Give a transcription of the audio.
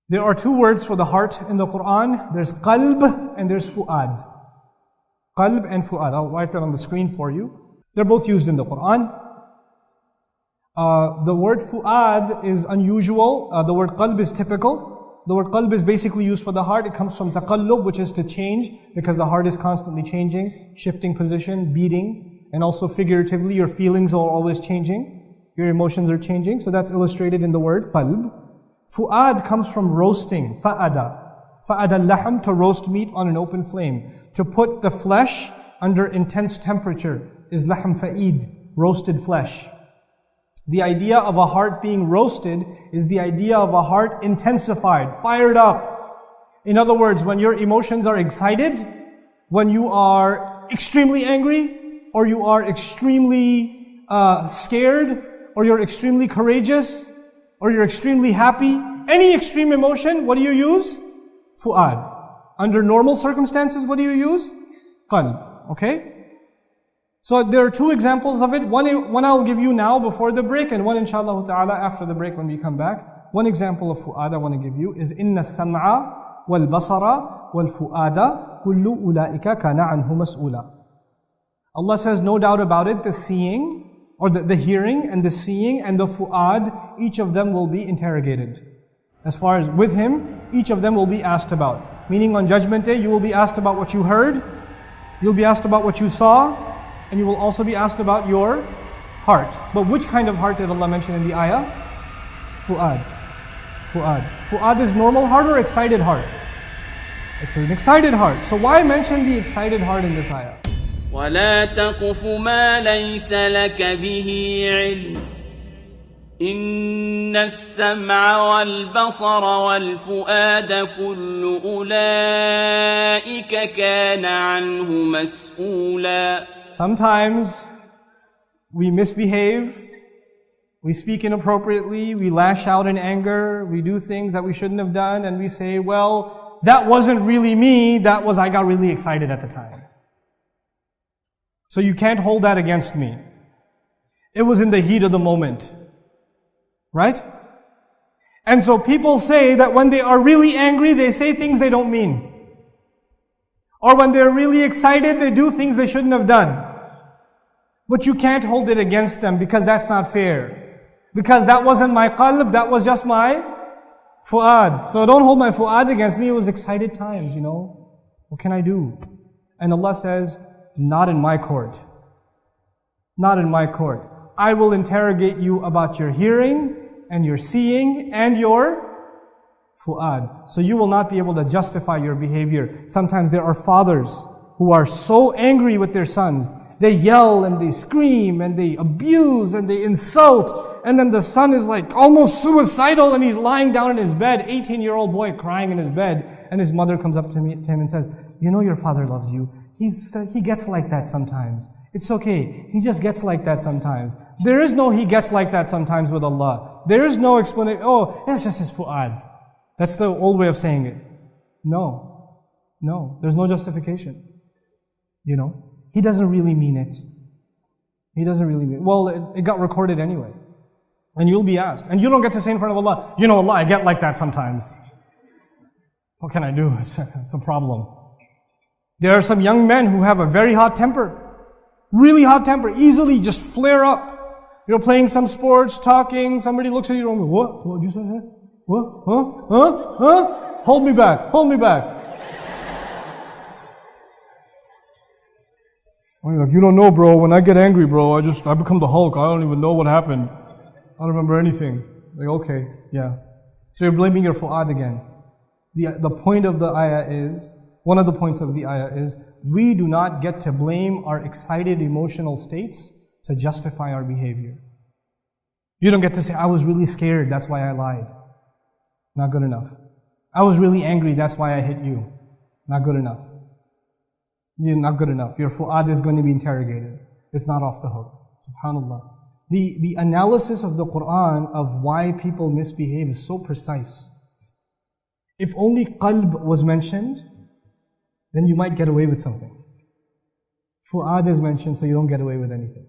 There are two words for the heart in the Quran. There's qalb and there's fu'ad. Qalb and fu'ad. I'll write that on the screen for you. They're both used in the Quran. The word fu'ad is unusual. The word qalb is typical. The word qalb is basically used for the heart. It comes from taqallub, which is to change, because the heart is constantly changing, shifting position, beating, and also figuratively your feelings are always changing. Your emotions are changing. So that's illustrated in the word qalb. Fu'ad comes from roasting, fa'ada. Fa'ada al-lahm, to roast meat on an open flame. To put the flesh under intense temperature is lahm fa'id, roasted flesh. The idea of a heart being roasted is the idea of a heart intensified, fired up. In other words, when your emotions are excited, when you are extremely angry, or you are extremely scared, or you're extremely courageous, or you're extremely happy, any extreme emotion, what do you use? Fu'ad. Under normal circumstances, what do you use? Qalb. Okay? So there are two examples of it. One I'll give you now before the break, and one inshallah ta'ala after the break when we come back. One example of fu'ad I want to give you is inna sam'a wal basara wal fu'ada kullu ulaika kana anhu mas'ula. Allah says, no doubt about it, the seeing, or the hearing and the seeing and the fu'ad, each of them will be interrogated. As far as with Him, each of them will be asked about. Meaning on Judgment Day, you will be asked about what you heard, you'll be asked about what you saw, and you will also be asked about your heart. But which kind of heart did Allah mention in the ayah? Fu'ad. Fu'ad. Fu'ad is normal heart or excited heart? It's an excited heart. So why mention the excited heart in this ayah? ولا تقف ما ليس لك به علم إن السمع والبصر والفؤاد كل أولئك كان عنه مسؤولا. Sometimes we misbehave, we speak inappropriately, we lash out in anger, we do things that we shouldn't have done, and we say, well, that wasn't really me, that was I got really excited at the time. So you can't hold that against me. It was in the heat of the moment. Right? And so people say that when they are really angry, they say things they don't mean. Or when they're really excited, they do things they shouldn't have done. But you can't hold it against them because that's not fair. Because that wasn't my qalb, that was just my fu'ad. So don't hold my fu'ad against me, it was excited times, you know. What can I do? And Allah says, not in my court. Not in my court. I will interrogate you about your hearing and your seeing and your fu'ad. So you will not be able to justify your behavior. Sometimes there are fathers who are so angry with their sons. They yell and they scream and they abuse and they insult. And then the son is like almost suicidal and he's lying down in his bed, 18-year-old boy crying in his bed. And his mother comes up to him and says, you know your father loves you. He gets like that sometimes. It's okay. He just gets like that sometimes. There is no he gets like that sometimes with Allah. There is no explanation. Oh, that's just his fu'ad. That's the old way of saying it. No. No. There's no justification. You know? He doesn't really mean it. He doesn't really mean it. Well, it got recorded anyway. And you'll be asked. And you don't get to say in front of Allah, you know Allah, I get like that sometimes. What can I do? It's a problem. There are some young men who have a very hot temper. Really hot temper. Easily just flare up. You're playing some sports, talking, somebody looks at you and goes, what? What did you say? What? Huh? Huh? Huh? Hold me back. Hold me back. And you're like, you don't know, bro. When I get angry, bro, I become the Hulk. I don't even know what happened. I don't remember anything. Like, okay, yeah. So you're blaming your fu'ad again. The point of the ayah is, one of the points of the ayah is, we do not get to blame our excited emotional states to justify our behavior. You don't get to say, I was really scared, that's why I lied. Not good enough. I was really angry, that's why I hit you. Not good enough. You're not good enough. Your fu'ad is going to be interrogated. It's not off the hook. SubhanAllah. The analysis of the Quran of why people misbehave is so precise. If only qalb was mentioned, then you might get away with something. Fu'ad is mentioned, so you don't get away with anything.